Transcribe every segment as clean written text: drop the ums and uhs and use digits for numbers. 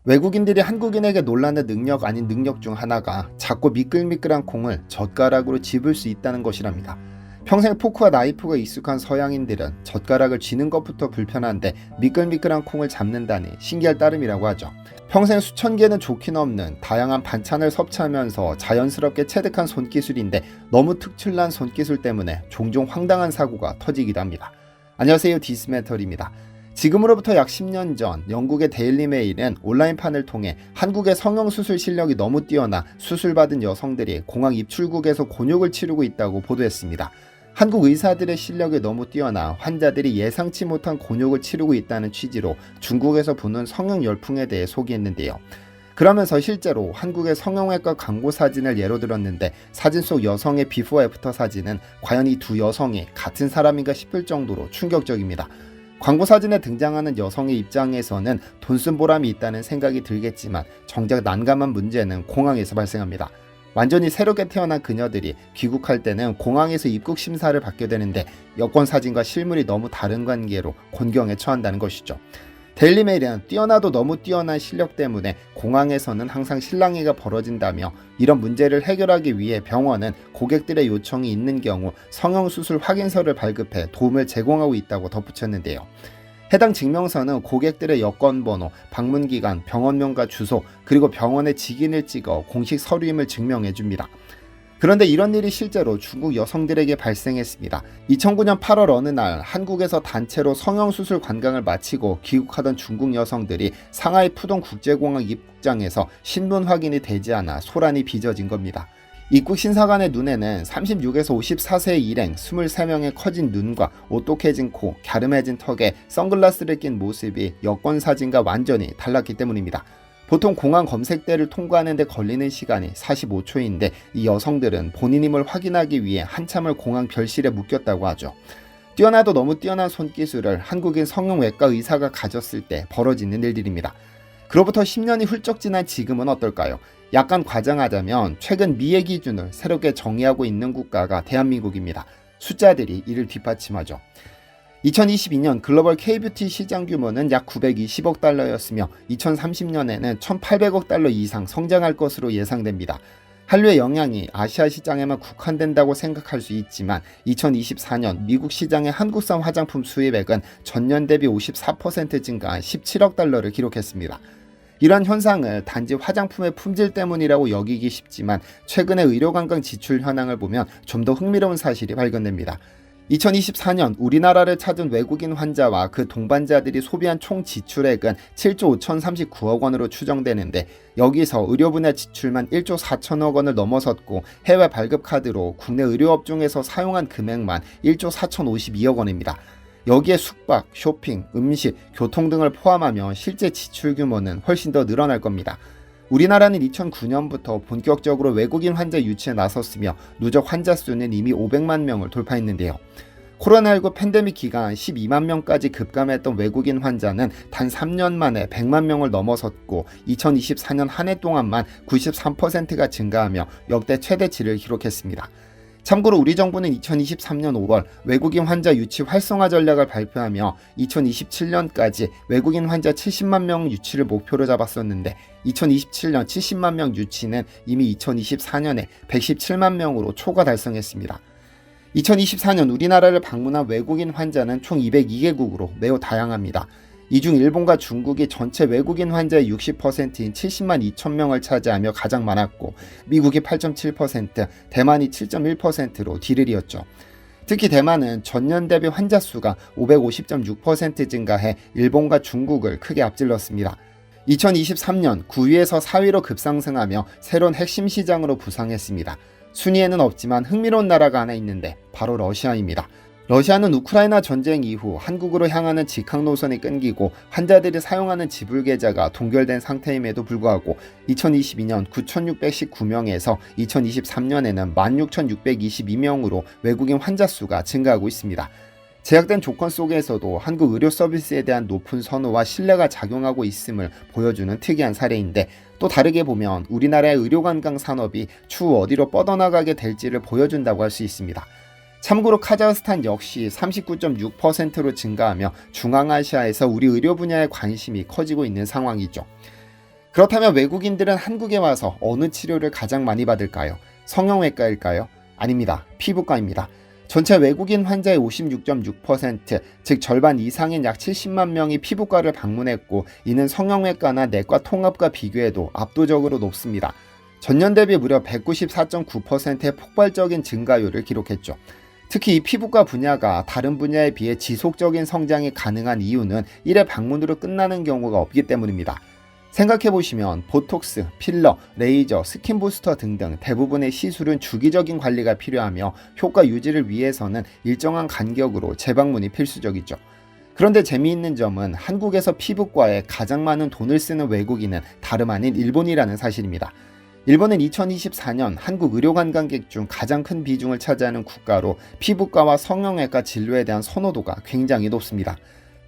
외국인들이 한국인에게 놀라는 능력 아닌 능력 중 하나가 작고 미끌미끌한 콩을 젓가락으로 집을 수 있다는 것이랍니다. 평생 포크와 나이프가 익숙한 서양인들은 젓가락을 쥐는 것부터 불편한데 미끌미끌한 콩을 잡는다니 신기할 따름이라고 하죠. 평생 수천 개는 좋긴 없는 다양한 반찬을 섭취하면서 자연스럽게 체득한 손기술인데 너무 특출난 손기술 때문에 종종 황당한 사고가 터지기도 합니다. 안녕하세요, 디스메털입니다. 지금으로부터 약 10년 전 영국의 데일리 메일은 온라인판을 통해 한국의 성형수술 실력이 너무 뛰어나 수술받은 여성들이 공항 입출국에서 곤욕을 치르고 있다고 보도했습니다. 한국 의사들의 실력이 너무 뛰어나 환자들이 예상치 못한 곤욕을 치르고 있다는 취지로 중국에서 부는 성형 열풍에 대해 소개했는데요. 그러면서 실제로 한국의 성형외과 광고 사진을 예로 들었는데 사진 속 여성의 비포 애프터 사진은 과연 이 두 여성이 같은 사람인가 싶을 정도로 충격적입니다. 광고 사진에 등장하는 여성의 입장에서는 돈 쓴 보람이 있다는 생각이 들겠지만 정작 난감한 문제는 공항에서 발생합니다. 완전히 새롭게 태어난 그녀들이 귀국할 때는 공항에서 입국 심사를 받게 되는데 여권 사진과 실물이 너무 다른 관계로 곤경에 처한다는 것이죠. 데일리메일은 뛰어나도 너무 뛰어난 실력 때문에 공항에서는 항상 실랑이가 벌어진다며 이런 문제를 해결하기 위해 병원은 고객들의 요청이 있는 경우 성형수술 확인서를 발급해 도움을 제공하고 있다고 덧붙였는데요. 해당 증명서는 고객들의 여권번호, 방문기간, 병원명과 주소, 그리고 병원의 직인을 찍어 공식 서류임을 증명해줍니다. 그런데 이런 일이 실제로 중국 여성들에게 발생했습니다. 2009년 8월 어느 날 한국에서 단체로 성형수술 관광을 마치고 귀국하던 중국 여성들이 상하이 푸동 국제공항 입국장에서 신분 확인이 되지 않아 소란이 빚어진 겁니다. 입국 신사관의 눈에는 36에서 54세의 일행 23명의 커진 눈과 오똑해진 코, 갸름해진 턱에 선글라스를 낀 모습이 여권 사진과 완전히 달랐기 때문입니다. 보통 공항 검색대를 통과하는 데 걸리는 시간이 45초인데 이 여성들은 본인임을 확인하기 위해 한참을 공항 별실에 묵혔다고 하죠. 뛰어나도 너무 뛰어난 손기술을 한국인 성형외과 의사가 가졌을 때 벌어지는 일들입니다. 그로부터 10년이 훌쩍 지난 지금은 어떨까요? 약간 과장하자면 최근 미의 기준을 새롭게 정의하고 있는 국가가 대한민국입니다. 숫자들이 이를 뒷받침하죠. 2022년 글로벌 K뷰티 시장 규모는 약 920억 달러였으며 2030년에는 1,800억 달러 이상 성장할 것으로 예상됩니다. 한류의 영향이 아시아 시장에만 국한된다고 생각할 수 있지만 2024년 미국 시장의 한국산 화장품 수입액은 전년 대비 54% 증가한 17억 달러를 기록했습니다. 이러한 현상을 단지 화장품의 품질 때문이라고 여기기 쉽지만 최근의 의료관광 지출 현황을 보면 좀 더 흥미로운 사실이 발견됩니다. 2024년 우리나라를 찾은 외국인 환자와 그 동반자들이 소비한 총 지출액은 7조 5,039억 원으로 추정되는데 여기서 의료 분야 지출만 1조 4천억 원을 넘어섰고 해외 발급 카드로 국내 의료업종에서 사용한 금액만 1조 4,052억 원입니다. 여기에 숙박, 쇼핑, 음식, 교통 등을 포함하면 실제 지출 규모는 훨씬 더 늘어날 겁니다. 우리나라는 2009년부터 본격적으로 외국인 환자 유치에 나섰으며 누적 환자 수는 이미 500만 명을 돌파했는데요. 코로나19 팬데믹 기간 12만 명까지 급감했던 외국인 환자는 단 3년 만에 100만 명을 넘어섰고 2024년 한 해 동안만 93%가 증가하며 역대 최대치를 기록했습니다. 참고로 우리 정부는 2023년 5월 외국인 환자 유치 활성화 전략을 발표하며 2027년까지 외국인 환자 70만 명 유치를 목표로 잡았었는데 2027년 70만 명 유치는 이미 2024년에 117만 명으로 초과 달성했습니다. 2024년 우리나라를 방문한 외국인 환자는 총 202개국으로 매우 다양합니다. 이 중 일본과 중국이 전체 외국인 환자의 60%인 70만 2천 명을 차지하며 가장 많았고 미국이 8.7%, 대만이 7.1%로 뒤를 이었죠. 특히 대만은 전년 대비 환자 수가 550.6% 증가해 일본과 중국을 크게 앞질렀습니다. 2023년 9위에서 4위로 급상승하며 새로운 핵심 시장으로 부상했습니다. 순위에는 없지만 흥미로운 나라가 하나 있는데 바로 러시아입니다. 러시아는 우크라이나 전쟁 이후 한국으로 향하는 직항 노선이 끊기고 환자들이 사용하는 지불 계좌가 동결된 상태임에도 불구하고 2022년 9,619명에서 2023년에는 16,622명으로 외국인 환자 수가 증가하고 있습니다. 제약된 조건 속에서도 한국 의료 서비스에 대한 높은 선호와 신뢰가 작용하고 있음을 보여주는 특이한 사례인데 또 다르게 보면 우리나라의 의료관광 산업이 추후 어디로 뻗어나가게 될지를 보여준다고 할 수 있습니다. 참고로 카자흐스탄 역시 39.6%로 증가하며 중앙아시아에서 우리 의료 분야의 관심이 커지고 있는 상황이죠. 그렇다면 외국인들은 한국에 와서 어느 치료를 가장 많이 받을까요? 성형외과일까요? 아닙니다. 피부과입니다. 전체 외국인 환자의 56.6%, 즉 절반 이상인 약 70만 명이 피부과를 방문했고, 이는 성형외과나 내과 통합과 비교해도 압도적으로 높습니다. 전년 대비 무려 194.9%의 폭발적인 증가율을 기록했죠. 특히 이 피부과 분야가 다른 분야에 비해 지속적인 성장이 가능한 이유는 1회 방문으로 끝나는 경우가 없기 때문입니다. 생각해보시면 보톡스, 필러, 레이저, 스킨 부스터 등등 대부분의 시술은 주기적인 관리가 필요하며 효과 유지를 위해서는 일정한 간격으로 재방문이 필수적이죠. 그런데 재미있는 점은 한국에서 피부과에 가장 많은 돈을 쓰는 외국인은 다름 아닌 일본이라는 사실입니다. 일본은 2024년 한국 의료 관광객 중 가장 큰 비중을 차지하는 국가로 피부과와 성형외과 진료에 대한 선호도가 굉장히 높습니다.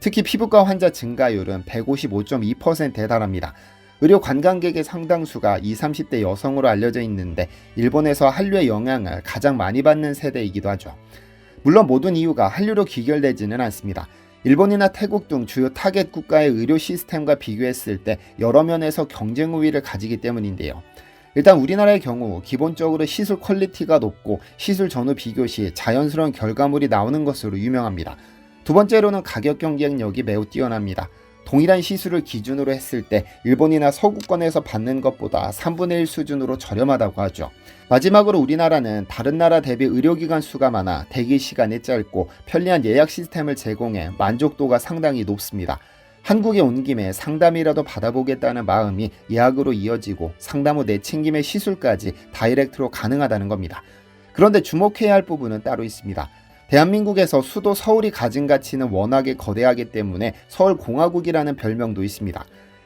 특히 피부과 환자 증가율은 155.2%에 달합니다. 의료 관광객의 상당수가 20, 30대 여성으로 알려져 있는데 일본에서 한류의 영향을 가장 많이 받는 세대이기도 하죠. 물론 모든 이유가 한류로 귀결되지는 않습니다. 일본이나 태국 등 주요 타겟 국가의 의료 시스템과 비교했을 때 여러 면에서 경쟁 우위를 가지기 때문인데요. 일단 우리나라의 경우 기본적으로 시술 퀄리티가 높고 시술 전후 비교 시 자연스러운 결과물이 나오는 것으로 유명합니다. 두 번째로는 가격 경쟁력이 매우 뛰어납니다. 동일한 시술을 기준으로 했을 때 일본이나 서구권에서 받는 것보다 3분의 1 수준으로 저렴하다고 하죠. 마지막으로 우리나라는 다른 나라 대비 의료기관 수가 많아 대기 시간이 짧고 편리한 예약 시스템을 제공해 만족도가 상당히 높습니다. 한국에 온 김에 상담이라도 받아보겠다는 마음이 예약으로 이어지고 상담 후 내친김의 시술까지 다이렉트로 가능하다는 겁니다. 그런데 주목해야 할 부분은 따로 있습니다. 대한민국에서 수도 서울이 가진 가치는 워낙에 거대하기 때문에 서울공화국이라는 별명도 있습니다.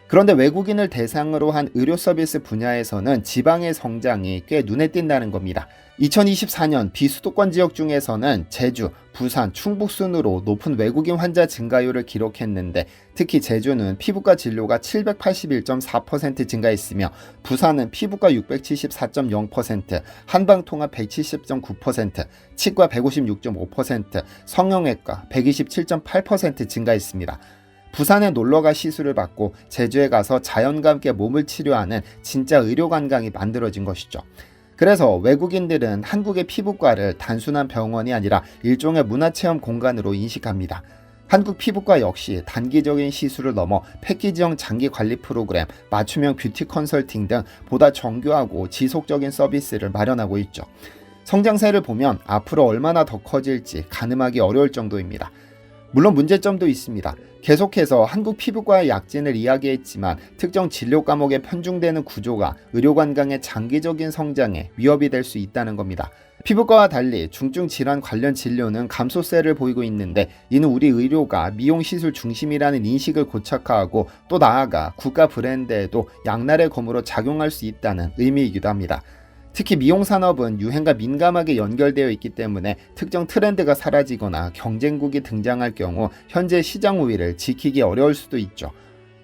그런데 외국인을 대상으로 한 의료 서비스 분야에서는 지방의 성장이 꽤 눈에 띈다는 겁니다. 2024년 비수도권 지역 중에서는 제주, 부산, 충북 순으로 높은 외국인 환자 증가율을 기록했는데 특히 제주는 피부과 진료가 781.4% 증가했으며 부산은 피부과 674.0%, 한방통합 170.9%, 치과 156.5%, 성형외과 127.8% 증가했습니다. 부산에 놀러가 시술을 받고 제주에 가서 자연과 함께 몸을 치료하는 진짜 의료관광이 만들어진 것이죠. 그래서 외국인들은 한국의 피부과를 단순한 병원이 아니라 일종의 문화체험 공간으로 인식합니다. 한국 피부과 역시 단기적인 시술을 넘어 패키지형 장기 관리 프로그램, 맞춤형 뷰티 컨설팅 등 보다 정교하고 지속적인 서비스를 마련하고 있죠. 성장세를 보면 앞으로 얼마나 더 커질지 가늠하기 어려울 정도입니다. 물론 문제점도 있습니다. 계속해서 한국 피부과의 약진을 이야기했지만 특정 진료 과목에 편중되는 구조가 의료관광의 장기적인 성장에 위협이 될 수 있다는 겁니다. 피부과와 달리 중증 질환 관련 진료는 감소세를 보이고 있는데 이는 우리 의료가 미용시술 중심이라는 인식을 고착화하고 또 나아가 국가 브랜드에도 양날의 검으로 작용할 수 있다는 의미이기도 합니다. 특히 미용산업은 유행과 민감하게 연결되어 있기 때문에 특정 트렌드가 사라지거나 경쟁국이 등장할 경우 현재 시장 우위를 지키기 어려울 수도 있죠.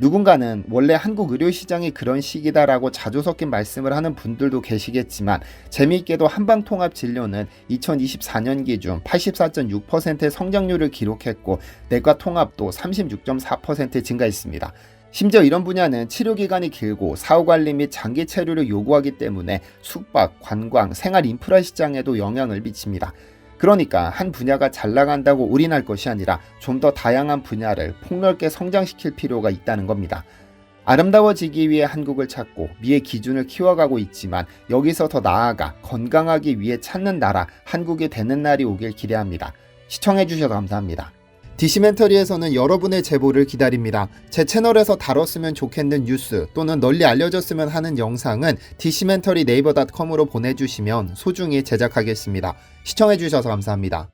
누군가는 원래 한국 의료시장이 그런 시기다라고 자주 섞인 말씀을 하는 분들도 계시겠지만 재미있게도 한방통합 진료는 2024년 기준 84.6%의 성장률을 기록했고 내과 통합도 36.4% 증가했습니다. 심지어 이런 분야는 치료기간이 길고 사후관리 및 장기 체류를 요구하기 때문에 숙박, 관광, 생활 인프라 시장에도 영향을 미칩니다. 그러니까 한 분야가 잘 나간다고 올인할 것이 아니라 좀 더 다양한 분야를 폭넓게 성장시킬 필요가 있다는 겁니다. 아름다워지기 위해 한국을 찾고 미의 기준을 키워가고 있지만 여기서 더 나아가 건강하기 위해 찾는 나라 한국이 되는 날이 오길 기대합니다. 시청해주셔서 감사합니다. 디시멘터리에서는 여러분의 제보를 기다립니다. 제 채널에서 다뤘으면 좋겠는 뉴스 또는 널리 알려졌으면 하는 영상은 디시멘터리 네이버.com으로 보내주시면 소중히 제작하겠습니다. 시청해주셔서 감사합니다.